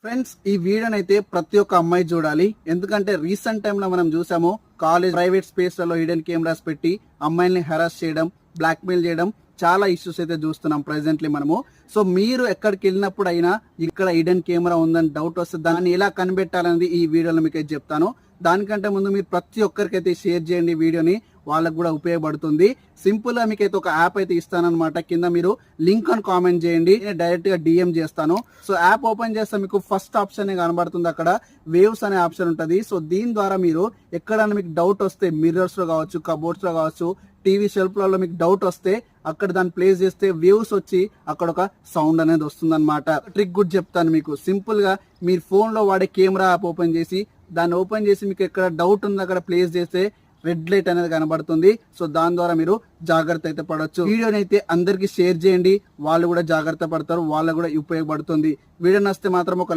Friends, ఈ వీడియోనైతే ప్రతి ఒక్క అమ్మాయి చూడాలి. ఎందుకంటే రీసెంట్ టైంలో మనం చూసాము, కాలేజ్ ప్రైవేట్ స్పేస్లలో హిడెన్ కెమెరాస్ పెట్టి అమ్మాయిల్ని హెరాస్ చేయడం, బ్లాక్మెయిల్ చేయడం, చాలా ఇష్యూస్ అయితే చూస్తున్నాం ప్రెసెంట్లీ మనము. సో మీరు ఎక్కడికి వెళ్ళినప్పుడు అయినా ఇక్కడ హిడెన్ కెమెరా ఉందని డౌట్ వస్తే దాన్ని ఎలా కనిపెట్టాలనేది ఈ వీడియోలో మీకు అయితే చెప్తాను. దానికంటే ముందు మీరు ప్రతి ఒక్కరికైతే షేర్ చేయండి వీడియోని, వాళ్ళకు కూడా ఉపయోగపడుతుంది. సింపుల్ గా మీకైతే ఒక యాప్ అయితే ఇస్తానన్నమాట. కింద మీరు లింక్ అని కామెంట్ చేయండి, నేను డైరెక్ట్ గా డిఎం చేస్తాను. సో యాప్ ఓపెన్ చేస్తే మీకు ఫస్ట్ ఆప్షన్ కనబడుతుంది, అక్కడ వేవ్స్ అనే ఆప్షన్ ఉంటుంది. సో దీని ద్వారా మీరు ఎక్కడైనా మీకు డౌట్ వస్తే, మిర్రర్స్ లో కావచ్చు, కబోర్డ్స్ లో కావచ్చు, టీవీ షెల్ఫ్లలో మీకు డౌట్ వస్తే అక్కడ దాన్ని ప్లేస్ చేస్తే వేవ్స్ వచ్చి అక్కడ ఒక సౌండ్ అనేది వస్తుంది అనమాట. ట్రిక్ కూడా చెప్తాను మీకు. సింపుల్ గా మీరు ఫోన్ లో వాడే కెమెరా యాప్ ఓపెన్ చేసి దాన్ని ఓపెన్ చేసి మీకు ఎక్కడ డౌట్ ఉంది అక్కడ ప్లేస్ చేస్తే రెడ్ లైట్ అనేది కనబడుతుంది. సో దాని ద్వారా మీరు జాగ్రత్త అయితే పడవచ్చు. వీడియోని అయితే అందరికి షేర్ చేయండి, వాళ్ళు కూడా జాగ్రత్త పడతారు, వాళ్ళకు కూడా ఉపయోగపడుతుంది. వీడియో నచ్చితే మాత్రం ఒక